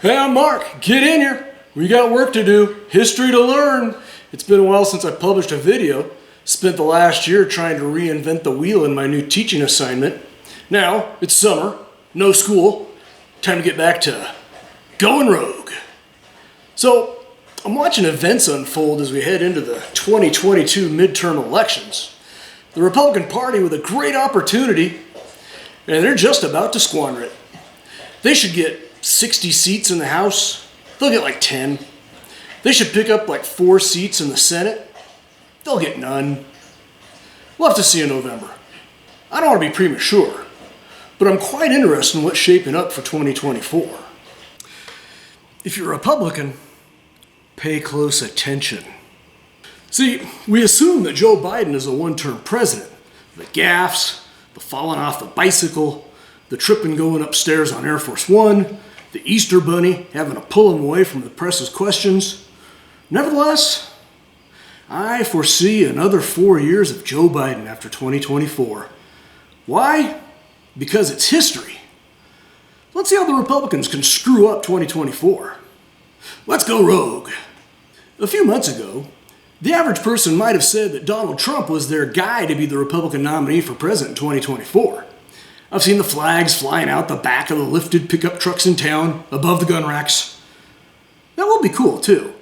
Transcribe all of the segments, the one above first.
Hey, I'm Mark. Get in here. We got work to do, history to learn. It's been a while since I published a video. Spent the last year trying to reinvent the wheel in my new teaching assignment. Now, it's summer, no school. Time to get back to going rogue. So, I'm watching events unfold as we head into the 2022 midterm elections. The Republican Party with a great opportunity, and they're just about to squander it. They should get 60 seats in the House. They'll get like 10. They should pick up like 4 seats in the Senate. They'll get none. We'll have to see in November. I don't want to be premature, but I'm quite interested in what's shaping up for 2024. If you're a Republican, pay close attention. See, we assume that Joe Biden is a one-term president. The gaffes, the falling off the bicycle, the tripping going upstairs on Air Force One, the Easter Bunny having to pull him away from the press's questions. Nevertheless, I foresee another 4 years of Joe Biden after 2024. Why? Because it's history. Let's see how the Republicans can screw up 2024. Let's go rogue. A few months ago, the average person might have said that Donald Trump was their guy to be the Republican nominee for president in 2024. I've seen the flags flying out the back of the lifted pickup trucks in town, above the gun racks. That will be cool, too.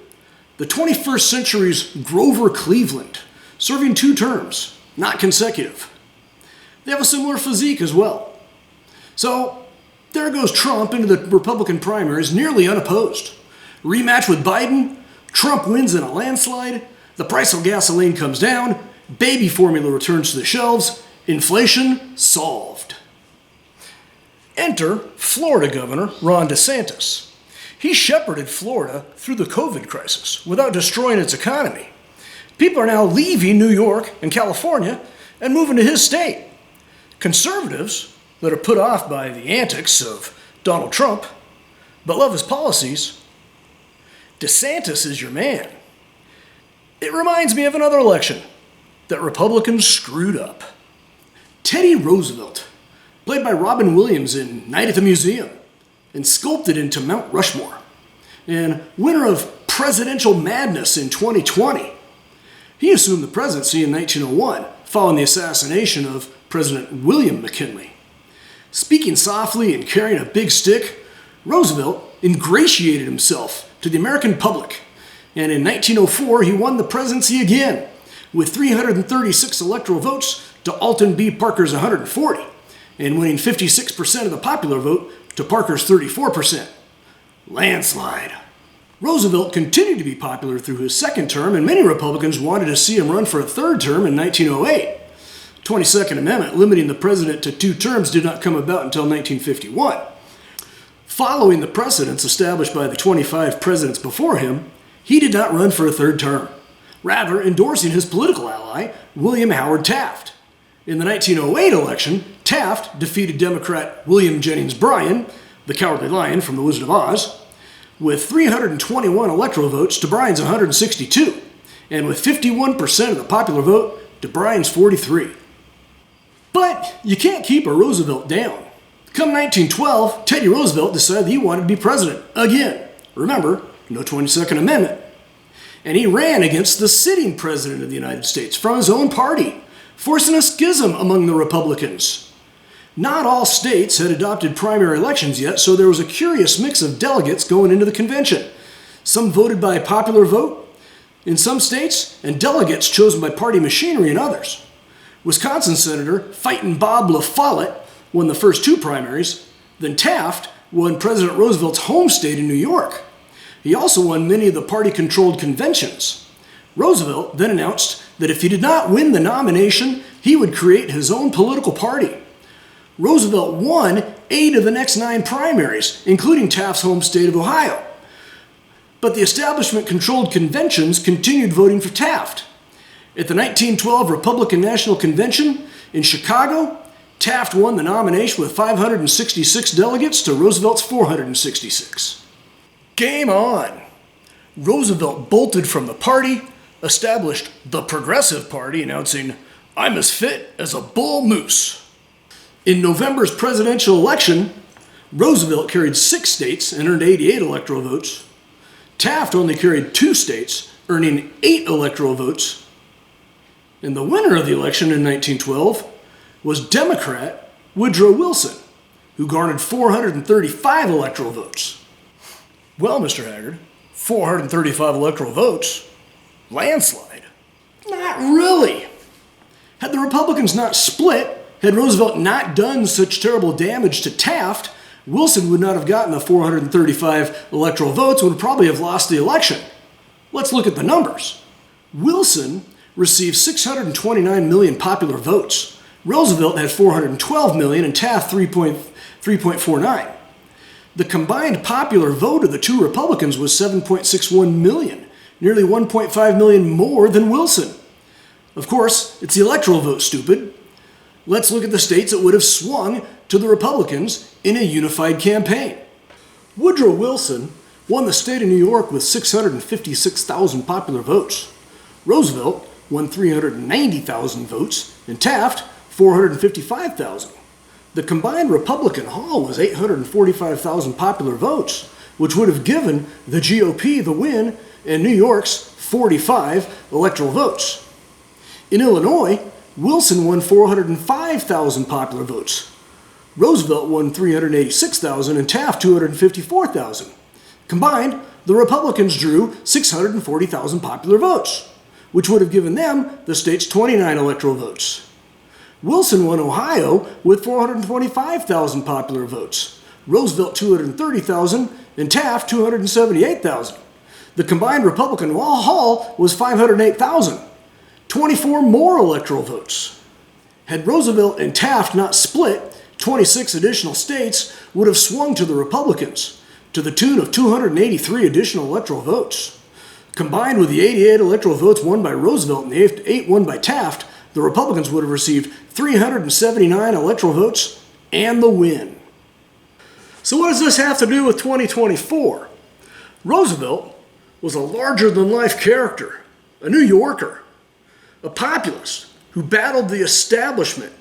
The 21st century's Grover Cleveland, serving 2 terms, not consecutive. They have a similar physique as well. So, there goes Trump into the Republican primaries nearly unopposed. Rematch with Biden, Trump wins in a landslide, the price of gasoline comes down, baby formula returns to the shelves, inflation solved. Enter Florida Governor Ron DeSantis. He shepherded Florida through the COVID crisis without destroying its economy. People are now leaving New York and California and moving to his state. Conservatives that are put off by the antics of Donald Trump but love his policies, DeSantis is your man. It reminds me of another election that Republicans screwed up. Teddy Roosevelt, played by Robin Williams in Night at the Museum, and sculpted into Mount Rushmore, and winner of Presidential Madness in 2020. He assumed the presidency in 1901, following the assassination of President William McKinley. Speaking softly and carrying a big stick, Roosevelt ingratiated himself to the American public, and in 1904 he won the presidency again, with 336 electoral votes to Alton B. Parker's 140. And winning 56% of the popular vote to Parker's 34%. Landslide. Roosevelt continued to be popular through his second term, and many Republicans wanted to see him run for a third term in 1908. 22nd Amendment limiting the president to 2 terms did not come about until 1951. Following the precedents established by the 25 presidents before him, he did not run for a third term, rather endorsing his political ally, William Howard Taft. In the 1908 election, Taft defeated Democrat William Jennings Bryan, the Cowardly Lion from The Wizard of Oz, with 321 electoral votes to Bryan's 162, and with 51% of the popular vote to Bryan's 43. But you can't keep a Roosevelt down. Come 1912, Teddy Roosevelt decided he wanted to be president again. Remember, no 22nd Amendment. And he ran against the sitting president of the United States from his own party, forcing a schism among the Republicans. Not all states had adopted primary elections yet, so there was a curious mix of delegates going into the convention. Some voted by popular vote in some states, and delegates chosen by party machinery in others. Wisconsin Senator Fightin' Bob LaFollette won the first 2 primaries, then Taft won President Roosevelt's home state in New York. He also won many of the party-controlled conventions. Roosevelt then announced that if he did not win the nomination, he would create his own political party. Roosevelt won 8 of the next 9 primaries, including Taft's home state of Ohio. But the establishment-controlled conventions continued voting for Taft. At the 1912 Republican National Convention in Chicago, Taft won the nomination with 566 delegates to Roosevelt's 466. Game on! Roosevelt bolted from the party, established the Progressive Party, announcing, "I'm as fit as a bull moose." In November's presidential election, Roosevelt carried 6 states and earned 88 electoral votes. Taft only carried 2 states, earning 8 electoral votes. And the winner of the election in 1912 was Democrat Woodrow Wilson, who garnered 435 electoral votes. Well, Mr. Haggard, 435 electoral votes? Landslide? Not really. Had the Republicans not split, had Roosevelt not done such terrible damage to Taft, Wilson would not have gotten the 435 electoral votes and would probably have lost the election. Let's look at the numbers. Wilson received 629 million popular votes. Roosevelt had 412 million and Taft 3.49. The combined popular vote of the two Republicans was 7.61 million, nearly 1.5 million more than Wilson. Of course, it's the electoral vote, stupid. Let's look at the states that would have swung to the Republicans in a unified campaign. Woodrow Wilson won the state of New York with 656,000 popular votes. Roosevelt won 390,000 votes, and Taft 455,000. The combined Republican haul was 845,000 popular votes, which would have given the GOP the win and New York's 45 electoral votes. In Illinois, Wilson won 405,000 popular votes. Roosevelt won 386,000 and Taft 254,000. Combined, the Republicans drew 640,000 popular votes, which would have given them the state's 29 electoral votes. Wilson won Ohio with 425,000 popular votes. Roosevelt 230,000 and Taft 278,000. The combined Republican haul was 508,000. 24 more electoral votes. Had Roosevelt and Taft not split, 26 additional states would have swung to the Republicans, to the tune of 283 additional electoral votes. Combined with the 88 electoral votes won by Roosevelt and the 8 won by Taft, the Republicans would have received 379 electoral votes and the win. So what does this have to do with 2024? Roosevelt was a larger-than-life character, a New Yorker, a populist who battled the establishment,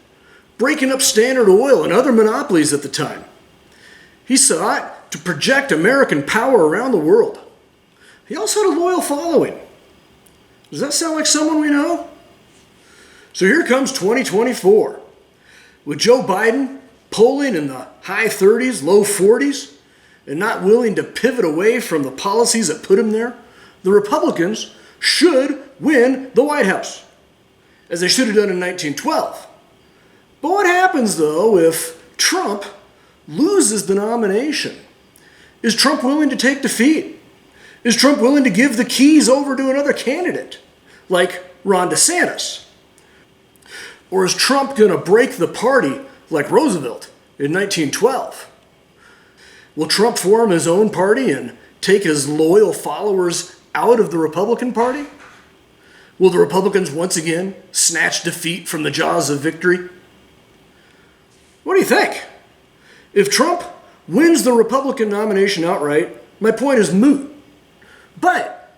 breaking up Standard Oil and other monopolies at the time. He sought to project American power around the world. He also had a loyal following. Does that sound like someone we know? So here comes 2024. With Joe Biden polling in the high 30s, low 40s, and not willing to pivot away from the policies that put him there, the Republicans should win the White House, as they should have done in 1912. But what happens, though, if Trump loses the nomination? Is Trump willing to take defeat? Is Trump willing to give the keys over to another candidate, like Ron DeSantis? Or is Trump going to break the party like Roosevelt in 1912? Will Trump form his own party and take his loyal followers out of the Republican Party? Will the Republicans once again snatch defeat from the jaws of victory? What do you think? If Trump wins the Republican nomination outright, my point is moot. But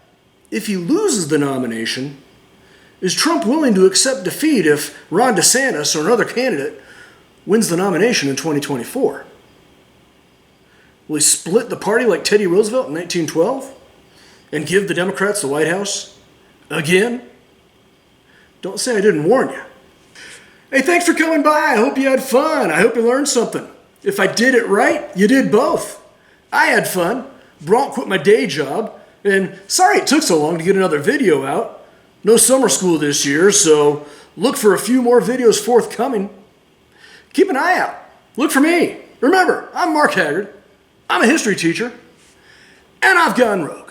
if he loses the nomination, is Trump willing to accept defeat if Ron DeSantis or another candidate wins the nomination in 2024? Will he split the party like Teddy Roosevelt in 1912 and give the Democrats the White House again? Don't say I didn't warn you. Hey, thanks for coming by. I hope you had fun. I hope you learned something. If I did it right, you did both. I had fun. Bronk quit my day job. And sorry it took so long to get another video out. No summer school this year, so look for a few more videos forthcoming. Keep an eye out. Look for me. Remember, I'm Mark Haggard. I'm a history teacher. And I've gone rogue.